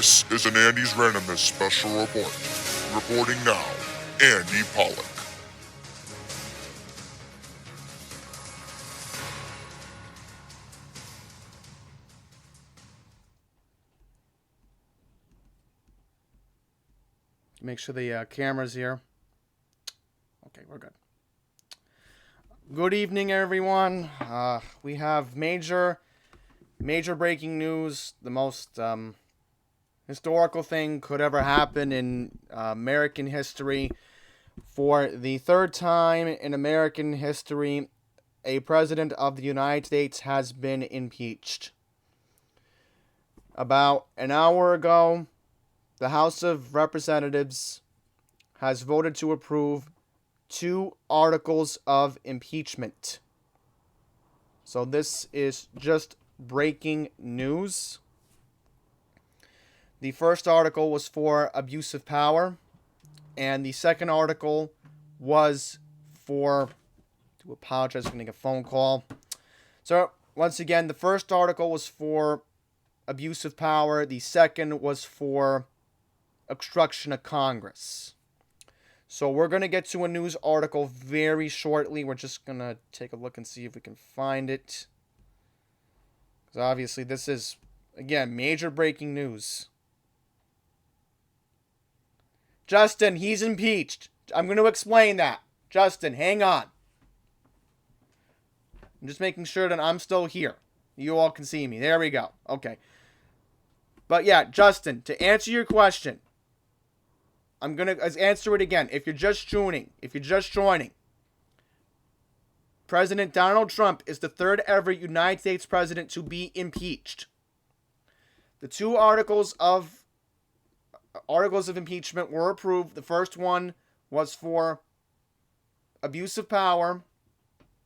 This is an Andy's Randomness special report. Reporting now, Andy Pollack. Make sure the camera's here. Okay, we're good. Good evening, everyone. We have major breaking news. The most historical thing could ever happen in American history. For the third time in American history, a president of the United States has been impeached. About an hour ago, the House of Representatives has voted to approve 2 articles of impeachment. So this is just breaking news. The first article was for abuse of power, and the second article was for, to apologize for getting a phone call. So once again, the first article was for abuse of power. The second was for obstruction of Congress. So we're going to get to a news article very shortly. We're just going to take a look and see if we can find it. Because obviously this is, again, major breaking news. Justin, he's impeached. I'm going to explain that. Justin, hang on. I'm just making sure that I'm still here. You all can see me. There we go. Okay. But yeah, Justin, to answer your question, I'm going to answer it again. If you're just joining, President Donald Trump is the third ever United States president to be impeached. The 2 articles of impeachment were approved. The first one was for abuse of power.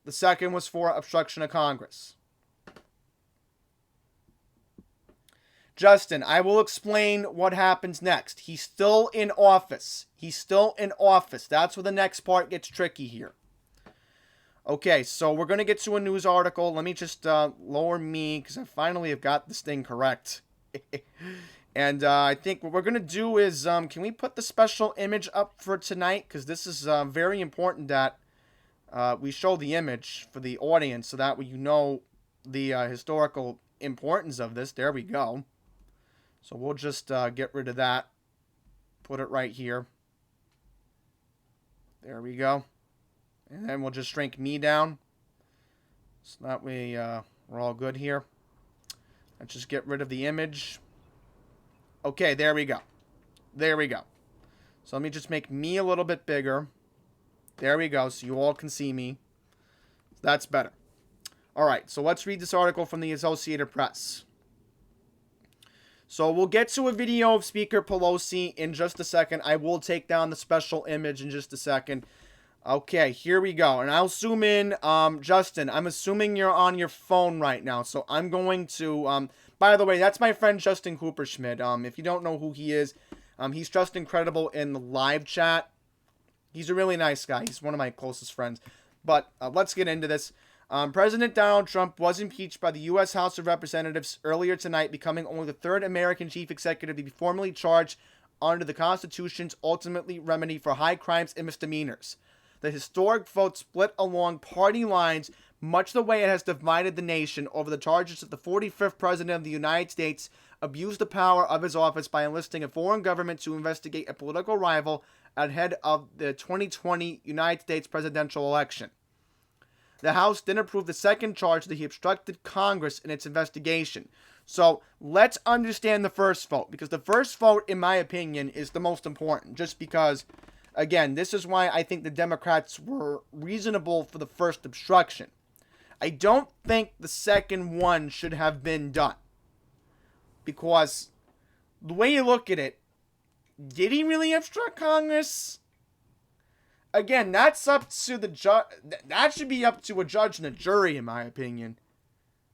The second was for obstruction of Congress. Justin, I will explain what happens next. He's still in office. That's where the next part gets tricky here. Okay, so we're going to get to a news article. Let me just lower me, because I finally have got this thing correct. And I think what we're going to do is, can we put the special image up for tonight? Because this is very important that we show the image for the audience, so that way you know the historical importance of this. There we go. So we'll just get rid of that. Put it right here. There we go. And then we'll just shrink me down. So that way we're all good here. Let's just get rid of the image. Okay, there we go. So let me just make me a little bit bigger. There we go, so you all can see me. That's better. All right, so let's read this article from the Associated Press. So we'll get to a video of Speaker Pelosi in just a second. I will take down the special image in just a second. Okay, here we go. And I'll zoom in. Justin, I'm assuming you're on your phone right now. So I'm going to... by the way, that's my friend Justin Cooperschmidt. If you don't know who he is, he's just incredible in the live chat. He's a really nice guy. He's one of my closest friends. But let's get into this. President Donald Trump was impeached by the U.S. House of Representatives earlier tonight, becoming only the third American chief executive to be formally charged under the Constitution's ultimately remedy for high crimes and misdemeanors. The historic vote split along party lines, much the way it has divided the nation, over the charges that the 45th President of the United States abused the power of his office by enlisting a foreign government to investigate a political rival ahead of the 2020 United States presidential election. The House then approved the second charge that he obstructed Congress in its investigation. So let's understand the first vote, because the first vote, in my opinion, is the most important, just because, again, this is why I think the Democrats were reasonable for the first obstruction. I don't think the second one should have been done, because the way you look at it, did he really obstruct Congress? Again, that's up to the judge. That should be up to a judge and a jury, in my opinion.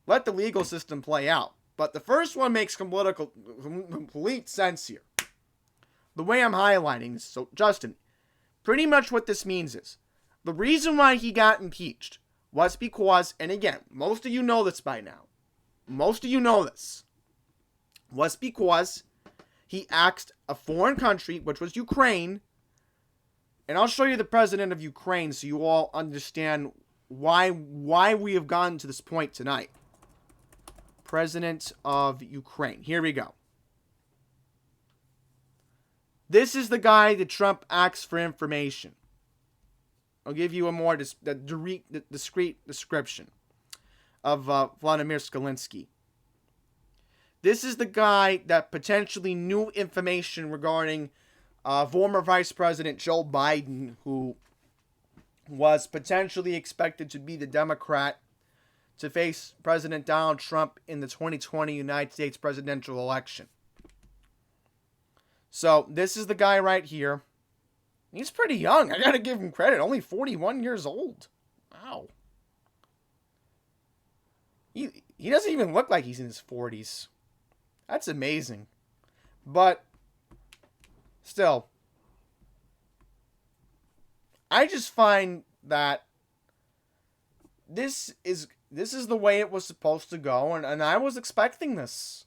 Let the legal system play out. But the first one makes complete sense here. The way I'm highlighting this. So, Justin, pretty much what this means is, the reason why he got impeached was because, and again, most of you know this by now. Was because he asked a foreign country, which was Ukraine, and I'll show you the president of Ukraine so you all understand why we have gotten to this point tonight. President of Ukraine. Here we go. This is the guy that Trump asks for information. I'll give you a more discreet description of Vladimir Zelensky. This is the guy that potentially knew information regarding former Vice President Joe Biden, who was potentially expected to be the Democrat to face President Donald Trump in the 2020 United States presidential election. So, this is the guy right here. He's pretty young. I gotta give him credit. Only 41 years old. Wow. He doesn't even look like he's in his 40s. That's amazing. But, still, I just find that this is the way it was supposed to go, and I was expecting this.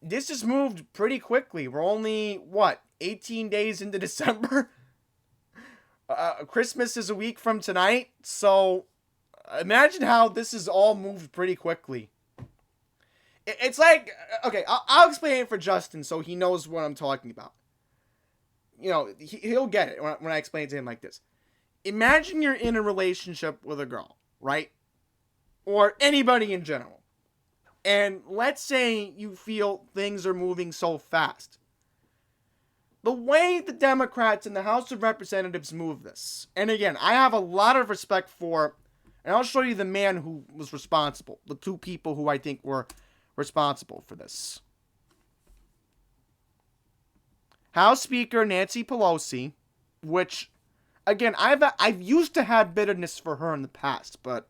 This just moved pretty quickly. We're only, 18 days into December? Christmas is a week from tonight, so imagine how this has all moved pretty quickly. It's like, okay, I'll explain it for Justin so he knows what I'm talking about. You know, he'll get it when I explain it to him like this. Imagine you're in a relationship with a girl, right? Or anybody in general. And let's say you feel things are moving so fast. The way the Democrats in the House of Representatives move this, and again, I have a lot of respect for, and I'll show you the man who was responsible, the two people who I think were responsible for this. House Speaker Nancy Pelosi, which, again, I've used to have bitterness for her in the past, but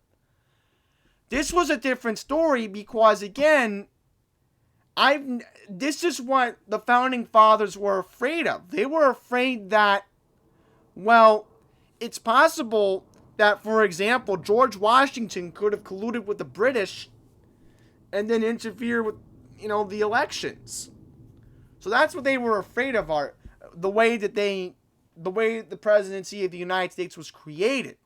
this was a different story because, again, this is what the founding fathers were afraid of. They were afraid that, well, it's possible that, for example, George Washington could have colluded with the British and then interfere with, the elections. So that's what they were afraid of, the way the presidency of the United States was created.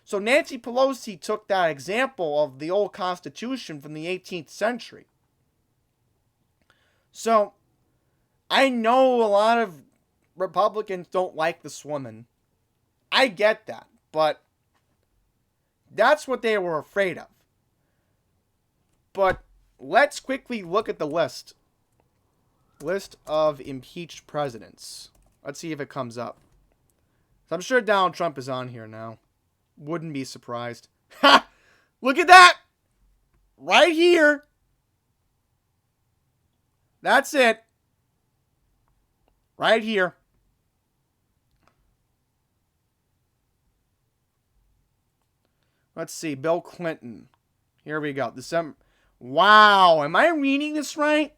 So Nancy Pelosi took that example of the old Constitution from the 18th century. So, I know a lot of Republicans don't like this woman. I get that, but that's what they were afraid of. But let's quickly look at the list. List of impeached presidents. Let's see if it comes up. So I'm sure Donald Trump is on here now. Wouldn't be surprised. Ha! Look at that! Right here. That's it. Right here. Let's see. Bill Clinton. Here we go. December. Wow. Am I reading this right?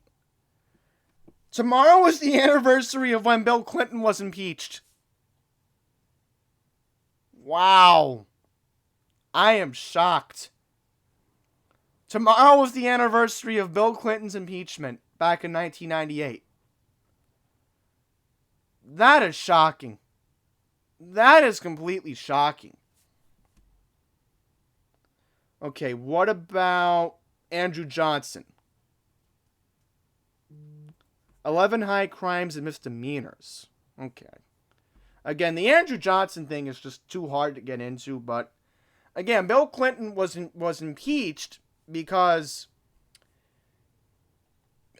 Tomorrow is the anniversary of when Bill Clinton was impeached. Wow. I am shocked. Tomorrow was the anniversary of Bill Clinton's impeachment back in 1998. That is shocking. That is completely shocking. Okay, what about Andrew Johnson? 11 high crimes and misdemeanors. Okay. Again, the Andrew Johnson thing is just too hard to get into, but again, Bill Clinton was impeached because,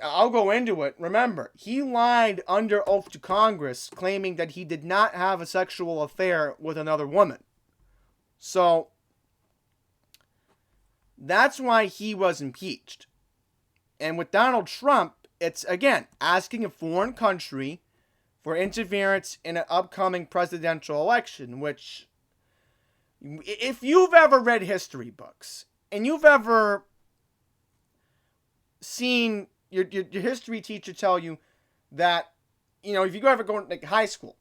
I'll go into it. Remember, he lied under oath to Congress, claiming that he did not have a sexual affair with another woman. So, that's why he was impeached. And with Donald Trump, it's, again, asking a foreign country for interference in an upcoming presidential election, which, if you've ever read history books, and you've ever seen your history teacher tell you that, if you ever go to like high school,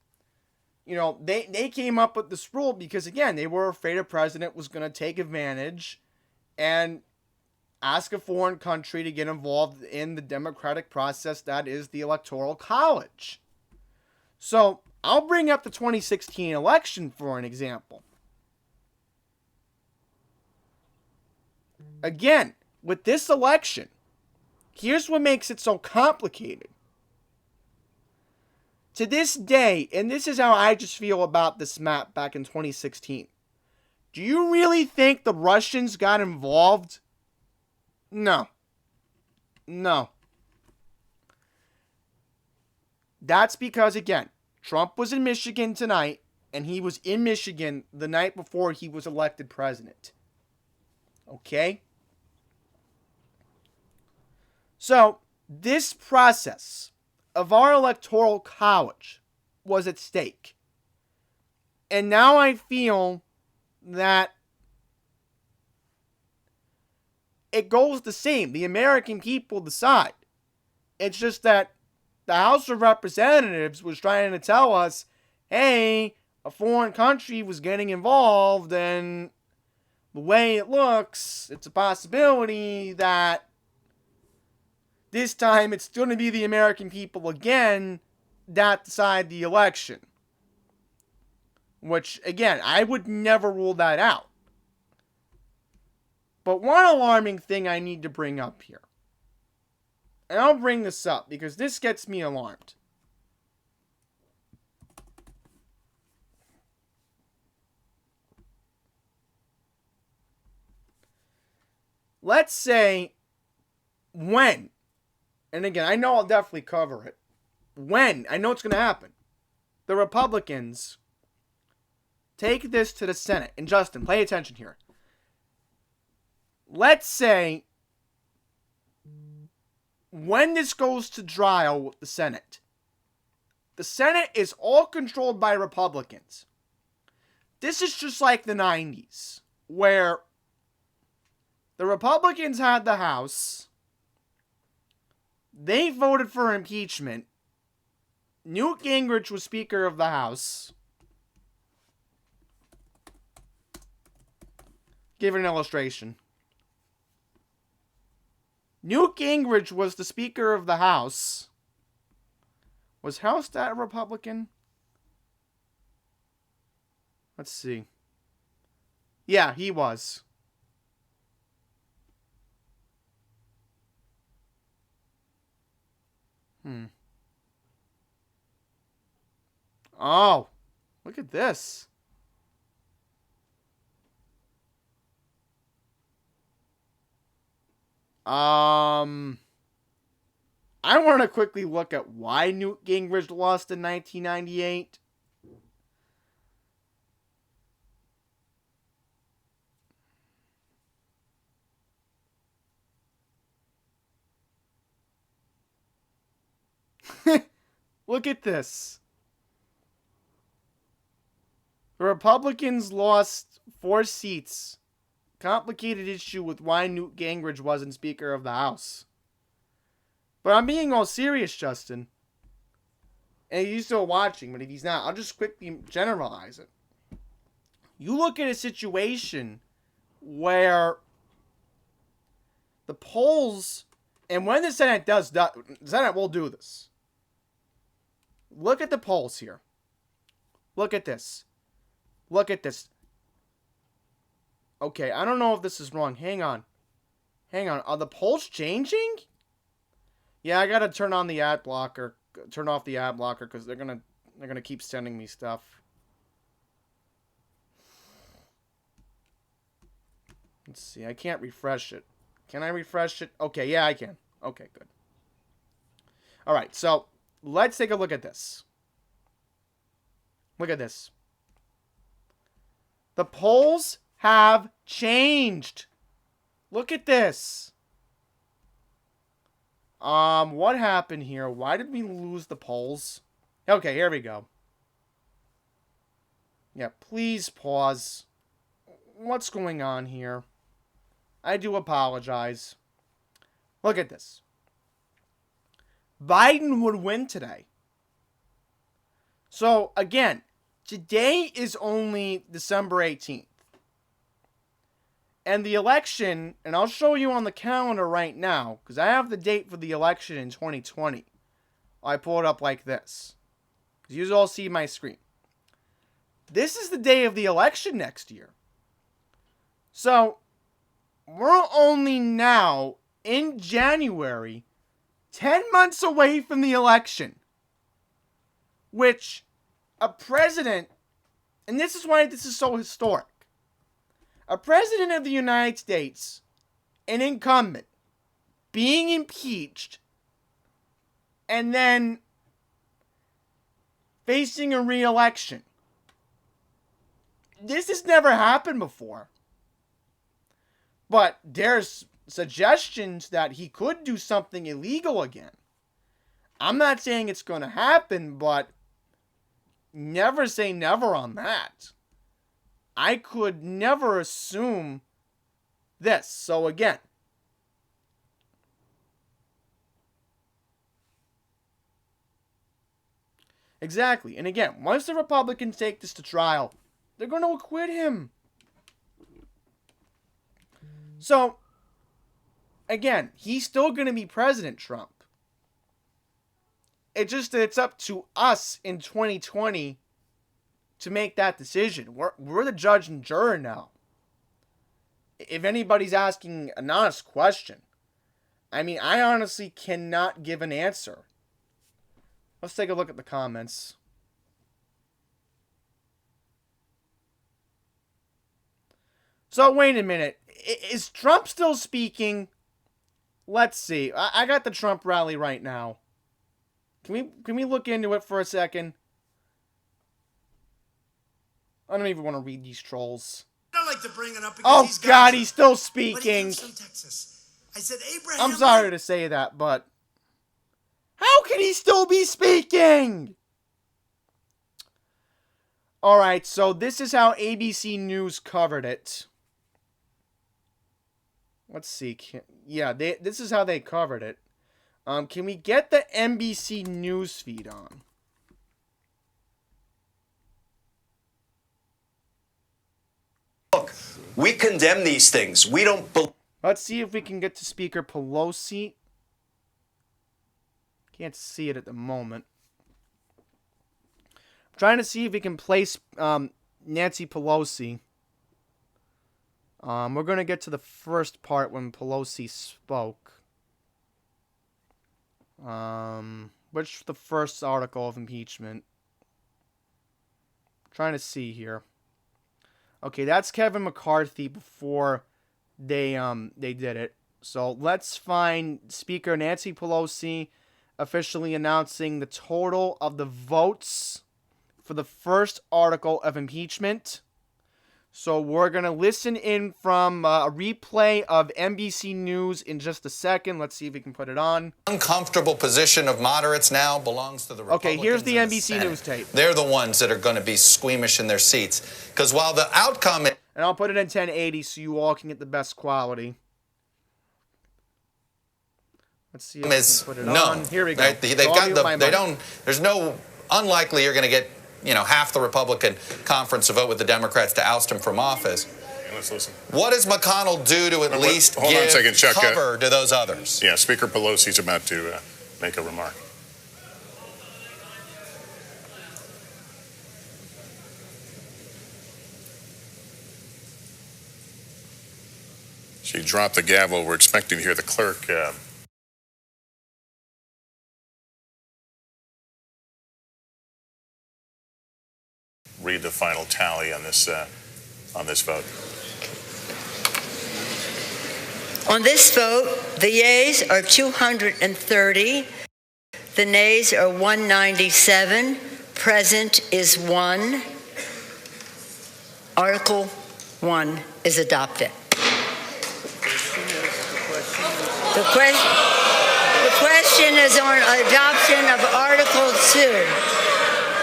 they came up with this rule because, again, they were afraid a president was going to take advantage and ask a foreign country to get involved in the democratic process that is the Electoral College. So, I'll bring up the 2016 election for an example. Again, with this election, here's what makes it so complicated. To this day, and this is how I just feel about this map back in 2016. Do you really think the Russians got involved? No. No. That's because, again, Trump was in Michigan tonight, and he was in Michigan the night before he was elected president. Okay? So, this process of our Electoral College was at stake. And now I feel that it goes the same. The American people decide. It's just that the House of Representatives was trying to tell us, hey, a foreign country was getting involved, and the way it looks, it's a possibility that this time it's going to be the American people again that decide the election. Which, again, I would never rule that out. But one alarming thing I need to bring up here. And I'll bring this up because this gets me alarmed. Let's say when, and again, I know I'll definitely cover it. When, I know it's going to happen, the Republicans take this to the Senate. And Justin, pay attention here. Let's say when this goes to trial with the Senate is all controlled by Republicans. This is just like the 90s, where the Republicans had the House, they voted for impeachment, Newt Gingrich was Speaker of the House. Give it an illustration. Newt Gingrich was the Speaker of the House. Was Hallstatt a Republican? Let's see. Yeah, he was. Oh, look at this. I want to quickly look at why Newt Gingrich lost in 1998. Look at this. The Republicans lost 4 seats. Complicated issue with why Newt Gingrich wasn't Speaker of the House. But I'm being all serious, Justin. And he's still watching, but if he's not, I'll just quickly generalize it. You look at a situation where the polls, and when the Senate does, the Senate will do this. Look at the polls here. Look at this. Look at this. Okay, I don't know if this is wrong. Hang on. Are the polls changing? Yeah, I gotta turn on the ad blocker. Turn off the ad blocker because they're gonna keep sending me stuff. Let's see. I can't refresh it. Can I refresh it? Okay, yeah, I can. Okay, good. All right, so let's take a look at this. Look at this. The polls have changed. Look at this. What happened here? Why did we lose the polls? Okay, here we go. Yeah, please pause. What's going on here? I do apologize. Look at this. Biden would win today. So, again, today is only December 18th. And the election, and I'll show you on the calendar right now, because I have the date for the election in 2020. I pull it up like this, because you all see my screen. This is the day of the election next year. So, we're only now, in January, 10 months away from the election. Which, a president, and this is why this is so historic. A president of the United States, an incumbent, being impeached, and then facing a re-election. This has never happened before. But there's suggestions that he could do something illegal again. I'm not saying it's going to happen, but never say never on that. I could never assume this. So again, exactly. And again, once the Republicans take this to trial, they're going to acquit him. So, again, he's still going to be President Trump. It's just that it's up to us in 2020 to make that decision. We're the judge and juror now. If anybody's asking an honest question, I mean, I honestly cannot give an answer. Let's take a look at the comments. So, wait a minute. Is Trump still speaking? Let's see. I got the Trump rally right now. Can we look into it for a second? I don't even want to read these trolls. I don't like to bring it up because oh God, he's still speaking. But he comes from Texas. I said, Abraham. I'm sorry to say that, but how can he still be speaking? All right, so this is how ABC News covered it. Let's see. This is how they covered it. Can we get the NBC News feed on? Look, we condemn these things. We don't. Let's see if we can get to Speaker Pelosi. Can't see it at the moment. I'm trying to see if we can place Nancy Pelosi. We're going to get to the first part when Pelosi spoke. Which the first article of impeachment? I'm trying to see here. Okay, that's Kevin McCarthy before they did it. So let's find Speaker Nancy Pelosi officially announcing the total of the votes for the first article of impeachment. So we're going to listen in from a replay of NBC News in just a second. Let's see if we can put it on. Uncomfortable position of moderates now belongs to the Republicans. Okay, here's the in NBC News tape. They're the ones that are going to be squeamish in their seats. Because while the outcome... And I'll put it in 1080 so you all can get the best quality. Let's see if we can put it on. Here we go. There's no... Unlikely you're going to get... half the Republican conference to vote with the Democrats to oust him from office. Let's listen. What does McConnell do to at least hold on a second, Chuck. cover to those others? Yeah, Speaker Pelosi's about to make a remark. She dropped the gavel. We're expecting to hear the clerk read the final tally on this vote. On this vote, the yeas are 230, the nays are 197, present is 1. Article 1 is adopted. The question is on adoption of Article 2.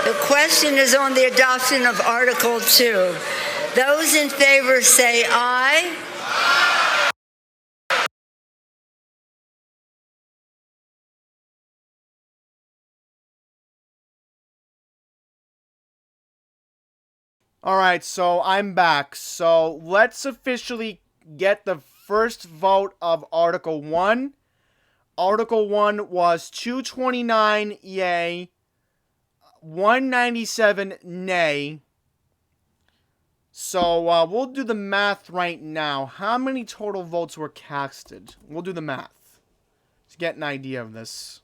The question is on the adoption of Article 2. Those in favor say aye. All right, so I'm back. So let's officially get the first vote of Article 1. Article 1 was 229 yay, 197 nay. So we'll do the math right now. How many total votes were casted? We'll do the math. Let's get an idea of this.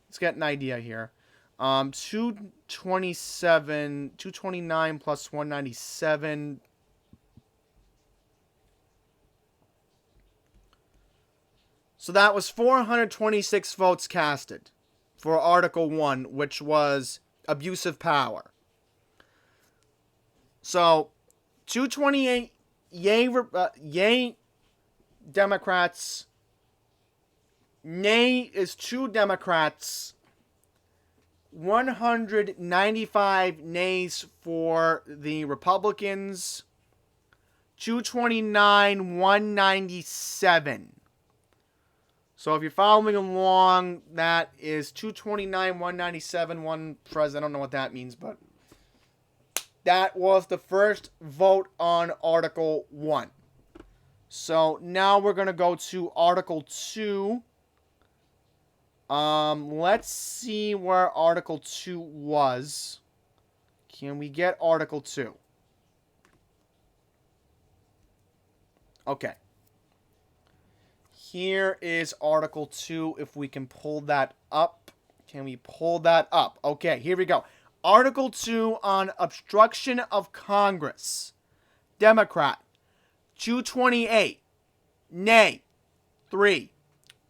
Let's get an idea here. 229 plus 197. So that was 426 votes casted for Article 1, which was abuse of power. So 228 yay Democrats, nay is 2 Democrats, 195 nays for the Republicans, 229, 197. So if you're following along, that is 229, 197, one president. I don't know what that means, but that was the first vote on Article 1. So now we're going to go to Article 2. Let's see where Article 2 was. Can we get Article 2? Okay. Here is Article 2, if we can pull that up. Can we pull that up? Okay, here we go. Article 2 on obstruction of Congress. Democrat, 228. Nay, 3.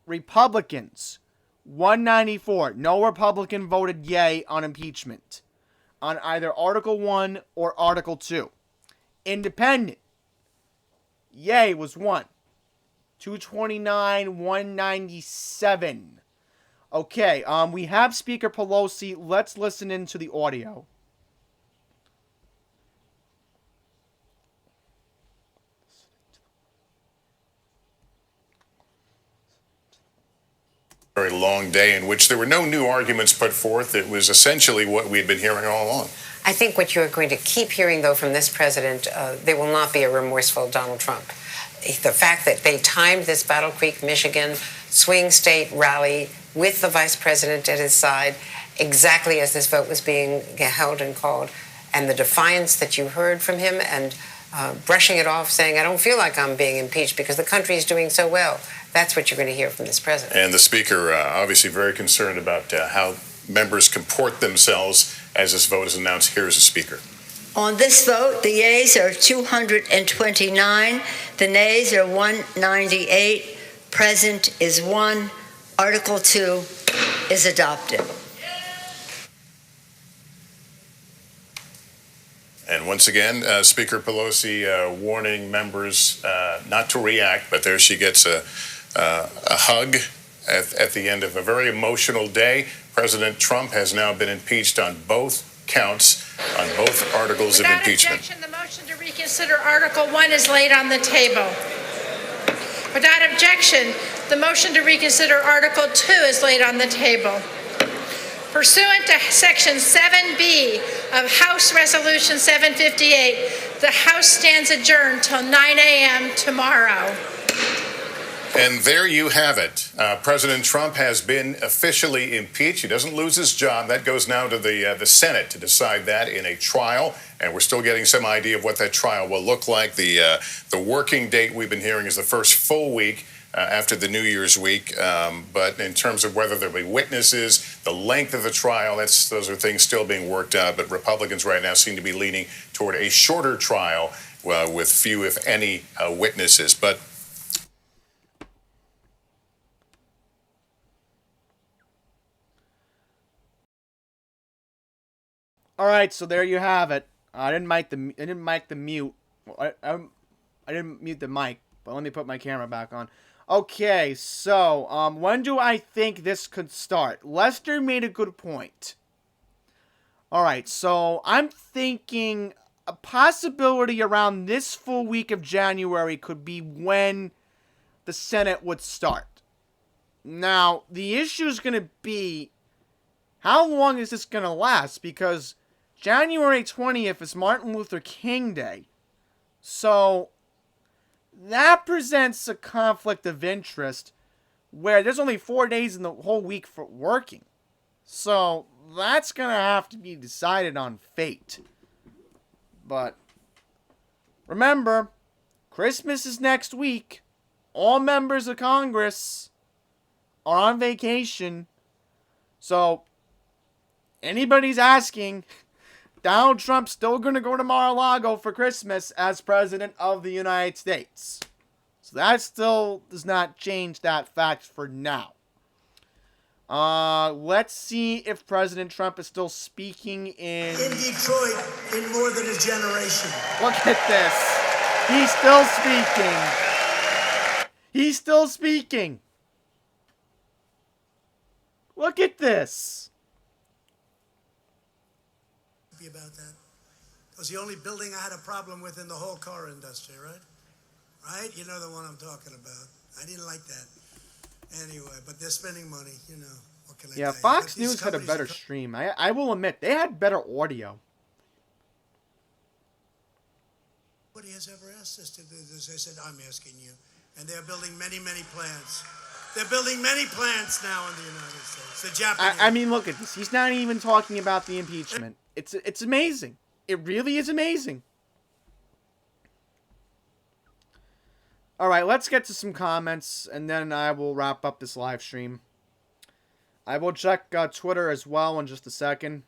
Republicans, 194. No Republican voted yay on impeachment on either Article 1 or Article 2. Independent, yay was 1. 229, 197. Okay, we have Speaker Pelosi. Let's listen into the audio. Very long day in which there were no new arguments put forth. It was essentially what we had been hearing all along. I think what you're going to keep hearing, though, from this president, there will not be a remorseful Donald Trump. The fact that they timed this Battle Creek, Michigan swing state rally with the vice president at his side exactly as this vote was being held and called, and the defiance that you heard from him, and brushing it off, saying, I don't feel like I'm being impeached because the country is doing so well. That's what you're going to hear from this president. And the speaker obviously very concerned about how members comport themselves as this vote is announced. Here's the speaker. On this vote, the yeas are 229, the nays are 198, present is 1. Article 2 is adopted. And once again, Speaker Pelosi warning members not to react, but there she gets a hug at the end of a very emotional day. President Trump has now been impeached on both counts, on both articles of impeachment. Without objection, the motion to reconsider Article 1 is laid on the table. Without objection, the motion to reconsider Article 2 is laid on the table. Pursuant to Section 7B of House Resolution 758, the House stands adjourned till 9 a.m. tomorrow. And there you have it. President Trump has been officially impeached. He doesn't lose his job. That goes now to the Senate to decide that in a trial. And we're still getting some idea of what that trial will look like. The working date we've been hearing is the first full week after the New Year's week. But in terms of whether there'll be witnesses, the length of the trial, those are things still being worked out. But Republicans right now seem to be leaning toward a shorter trial with few, if any, witnesses. But All right, so there you have it. I didn't mic the mute. I didn't mute the mic, but let me put my camera back on. Okay, so when do I think this could start? Lester made a good point. All right, so I'm thinking a possibility around this full week of January could be when the Senate would start. Now, the issue is going to be how long is this going to last? Because January 20th is Martin Luther King Day. So that presents a conflict of interest where there's only 4 days in the whole week for working. So that's going to have to be decided on fate. But remember, Christmas is next week. All members of Congress are on vacation. So anybody's asking, Donald Trump's still going to go to Mar-a-Lago for Christmas as President of the United States. So that still does not change that fact for now. Let's see if President Trump is still speaking in Detroit in more than a generation. Look at this. He's still speaking. He's still speaking. Look at this. Happy about that. It was the only building I had a problem with in the whole car industry, right? Right? You know the one I'm talking about. I didn't like that. Anyway, but they're spending money, you know. What can I Yeah, tell you? Fox But these News had a companies better are stream. I will admit, they had better audio. Nobody has ever asked us to do this. I said, I'm asking you. And they're building many, many plants. They're building many plants now in the United States. The Japanese. I mean, look at this. He's not even talking about the impeachment. It's amazing. It really is amazing. All right, let's get to some comments, and then I will wrap up this live stream. I will check Twitter as well in just a second.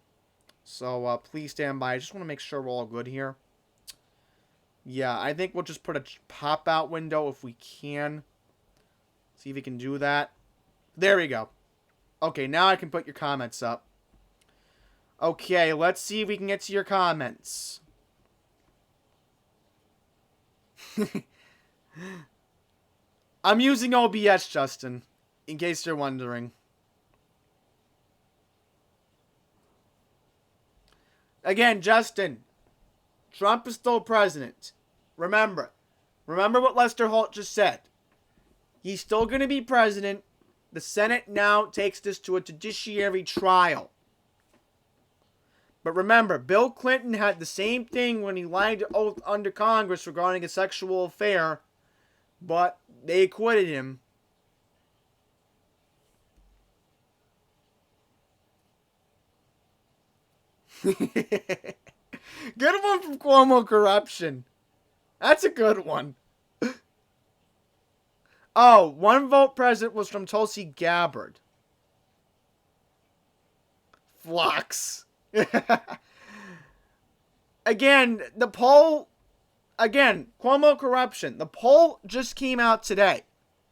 So please stand by. I just want to make sure we're all good here. Yeah, I think we'll just put a pop-out window if we can. See if we can do that. There we go. Okay, now I can put your comments up. Okay, let's see if we can get to your comments. I'm using OBS, Justin, in case you're wondering. Again, Justin, Trump is still president. Remember what Lester Holt just said. He's still going to be president. The Senate now takes this to a judiciary trial. But remember, Bill Clinton had the same thing when he lied to oath under Congress regarding a sexual affair, but they acquitted him. Good one from Cuomo Corruption. That's a good one. Oh, one vote present was from Tulsi Gabbard. Flux. Again, the poll... Again, Cuomo Corruption. The poll just came out today.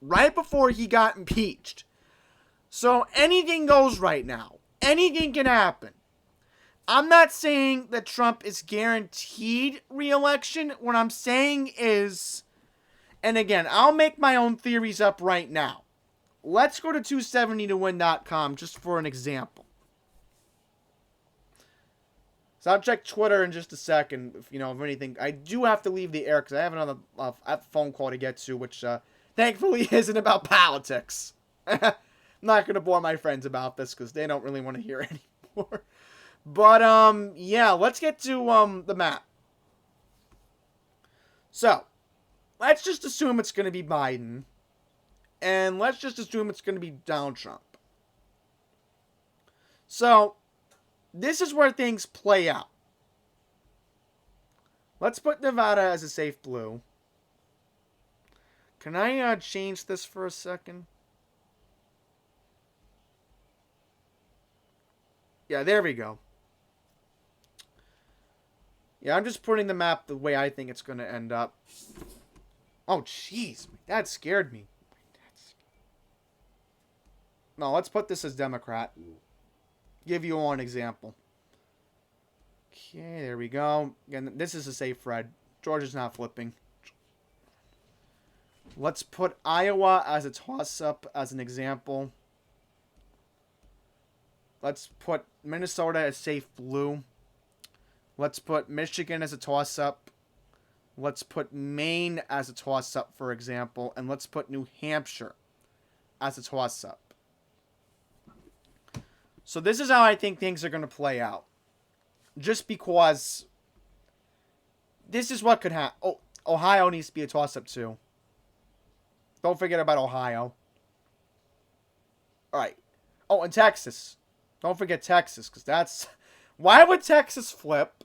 Right before he got impeached. So anything goes right now. Anything can happen. I'm not saying that Trump is guaranteed re-election. What I'm saying is... And again, I'll make my own theories up right now. Let's go to 270towin.com just for an example. So I'll check Twitter in just a second, if anything. I do have to leave the air because I have another phone call to get to, which thankfully isn't about politics. I'm not going to bore my friends about this because they don't really want to hear it anymore. But, yeah, let's get to the map. So, let's just assume it's going to be Biden. And let's just assume it's going to be Donald Trump. So, this is where things play out. Let's put Nevada as a safe blue. Can I change this for a second? Yeah, there we go. Yeah, I'm just putting the map the way I think it's going to end up. Oh, jeez. That scared me. No, let's put this as Democrat. Give you all an example. Okay, there we go. Again, this is a safe red. Georgia's not flipping. Let's put Iowa as a toss-up as an example. Let's put Minnesota as safe blue. Let's put Michigan as a toss-up. Let's put Maine as a toss-up, for example. And let's put New Hampshire as a toss-up. So this is how I think things are going to play out. Just because this is what could happen. Oh, Ohio needs to be a toss-up too. Don't forget about Ohio. All right. Oh, and Texas. Don't forget Texas, because that's... Why would Texas flip?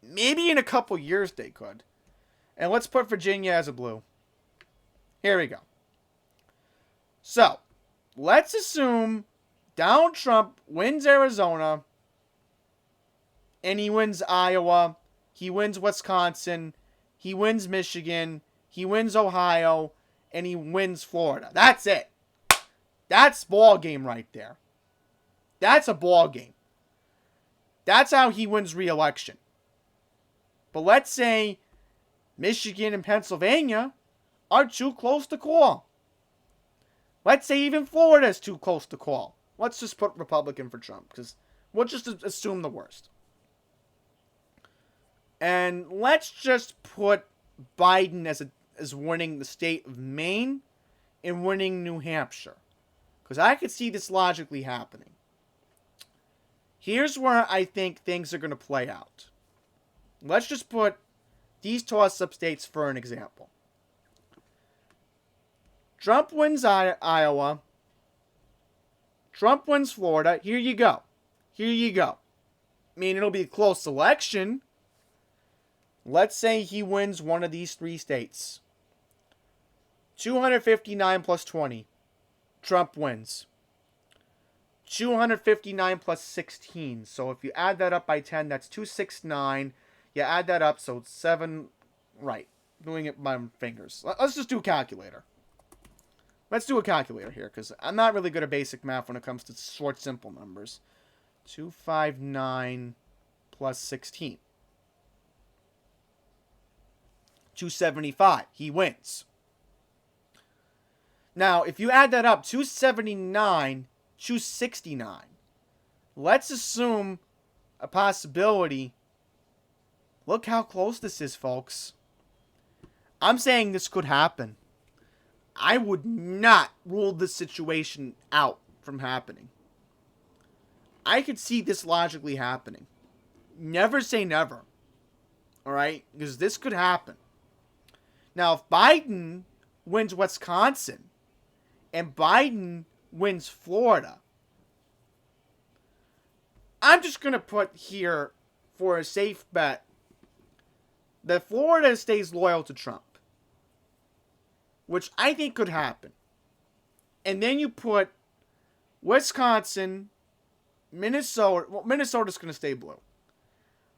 Maybe in a couple years they could. And let's put Virginia as a blue. Here we go. So, let's assume Donald Trump wins Arizona, and he wins Iowa, he wins Wisconsin, he wins Michigan, he wins Ohio, and he wins Florida. That's it. That's ball game right there. That's a ball game. That's how he wins re-election. But let's say Michigan and Pennsylvania are too close to call. Let's say even Florida is too close to call. Let's just put Republican for Trump, because we'll just assume the worst. And let's just put Biden as winning the state of Maine and winning New Hampshire, because I could see this logically happening. Here's where I think things are going to play out. Let's just put these toss-up states for an example. Trump wins Iowa. Trump wins Florida. Here you go. Here you go. I mean, it'll be a close election. Let's say he wins one of these three states. 259 plus 20. Trump wins. 259 plus 16. So if you add that up by 10, that's 269. You add that up, so it's 7. Right. Doing it by my fingers. Let's just do a calculator. Let's do a calculator here, because I'm not really good at basic math when it comes to short, simple numbers. 259 plus 16. 275. He wins. Now, if you add that up, 279, 269. Let's assume a possibility. Look how close this is, folks. I'm saying this could happen. I would not rule this situation out from happening. I could see this logically happening. Never say never. Alright? Because this could happen. Now, if Biden wins Wisconsin and Biden wins Florida, I'm just going to put here for a safe bet that Florida stays loyal to Trump, which I think could happen. And then you put Wisconsin, Minnesota. Well, Minnesota's going to stay blue.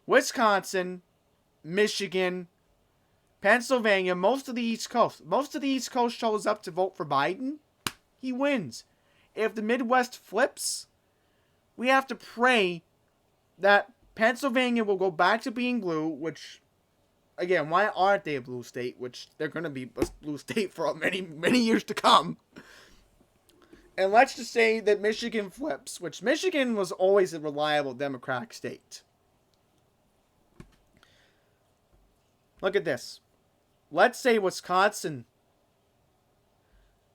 Wisconsin, Michigan, Pennsylvania, most of the East Coast. Most of the East Coast shows up to vote for Biden. He wins. If the Midwest flips, we have to pray that Pennsylvania will go back to being blue, which... Again, why aren't they a blue state? Which they're going to be a blue state for many, many years to come. And let's just say that Michigan flips, which Michigan was always a reliable Democratic state. Look at this. Let's say Wisconsin.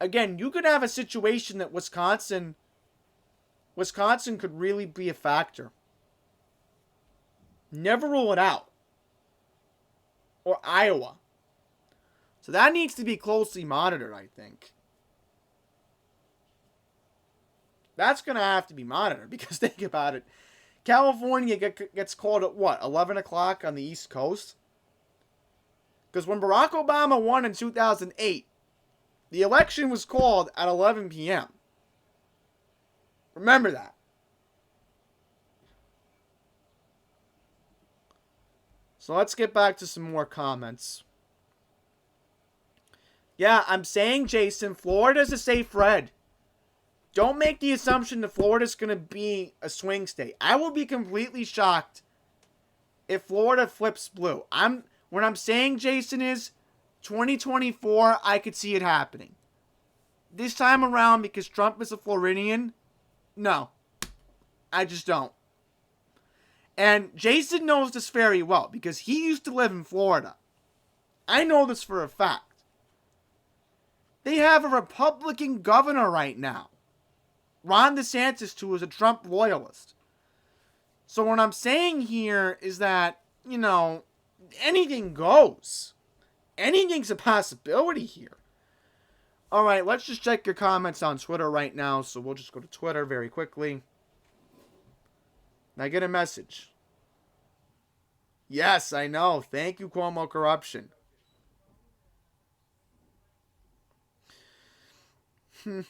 Again, you could have a situation that Wisconsin could really be a factor. Never rule it out. Or Iowa. So that needs to be closely monitored, I think. That's going to have to be monitored, because think about it. California gets called at what, 11 o'clock on the East Coast? Because when Barack Obama won in 2008, the election was called at 11 p.m. Remember that. So let's get back to some more comments. Yeah, I'm saying, Jason, Florida's a safe red. Don't make the assumption that Florida's going to be a swing state. I will be completely shocked if Florida flips blue. What I'm saying, Jason, is 2024, I could see it happening. This time around, because Trump is a Floridian, no. I just don't. And Jason knows this very well, because he used to live in Florida. I know this for a fact. They have a Republican governor right now. Ron DeSantis, who is a Trump loyalist. So what I'm saying here is that, anything goes. Anything's a possibility here. All right, let's just check your comments on Twitter right now. So we'll just go to Twitter very quickly. And I get a message. Yes, I know. Thank you, Cuomo Corruption.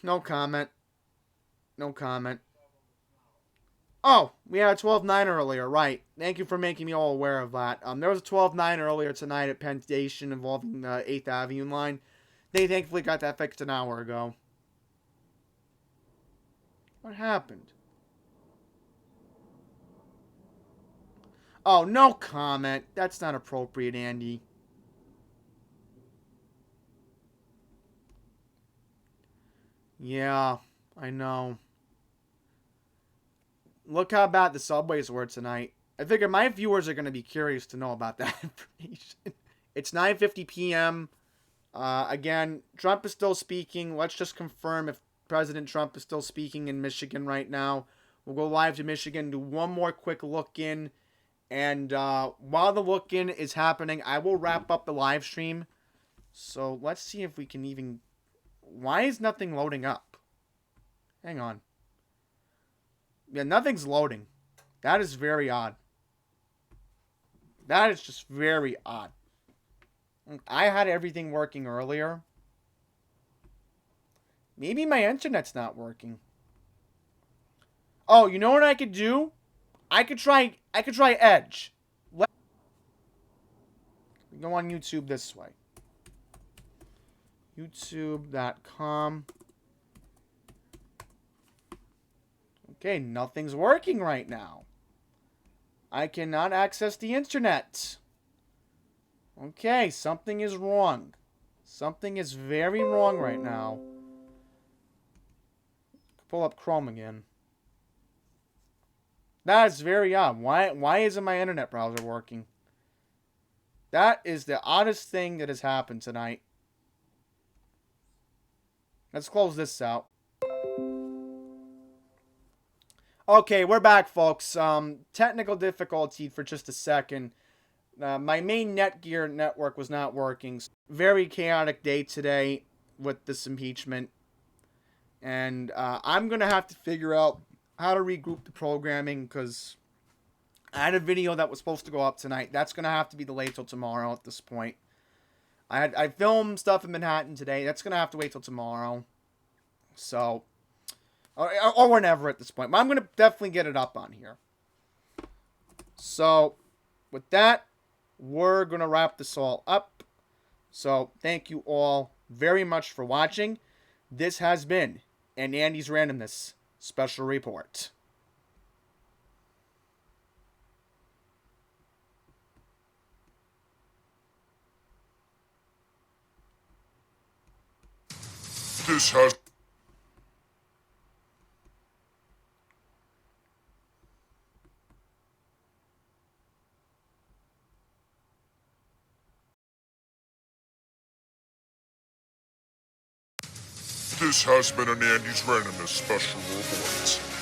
No comment. No comment. Oh, we had a 12-9 earlier, right. Thank you for making me all aware of that. There was a 12-9 earlier tonight at Penn Station involving the 8th Avenue line. They thankfully got that fixed an hour ago. What happened? Oh, no comment. That's not appropriate, Andy. Yeah, I know. Look how bad the subways were tonight. I figure my viewers are going to be curious to know about that information. It's 9:50 p.m. Again, Trump is still speaking. Let's just confirm if President Trump is still speaking in Michigan right now. We'll go live to Michigan, do one more quick look in. And while the look in is happening, I will wrap up the live stream. So let's see if we can even... Why is nothing loading up? Hang on. Yeah, nothing's loading. That is very odd. That is just very odd. I had everything working earlier. Maybe my internet's not working. Oh, you know what I could do? I could try Edge. Let's go on YouTube this way. YouTube.com. Okay, nothing's working right now. I cannot access the internet. Okay, something is wrong. Something is very wrong right now. Pull up Chrome again. That is very odd. Why isn't my internet browser working? That is the oddest thing that has happened tonight. Let's close this out. Okay, we're back, folks. Technical difficulty for just a second. My main Netgear network was not working. Very chaotic day today with this impeachment. And I'm going to have to figure out how to regroup the programming because I had a video that was supposed to go up tonight. That's going to have to be delayed till tomorrow at this point. I filmed stuff in Manhattan today. That's going to have to wait till tomorrow. So, or whenever at this point. But I'm going to definitely get it up on here. So, with that, we're going to wrap this all up. So, thank you all very much for watching. This has been an Andy's Randomness Special Report. This has This has been an Andy's Randomness Special Report.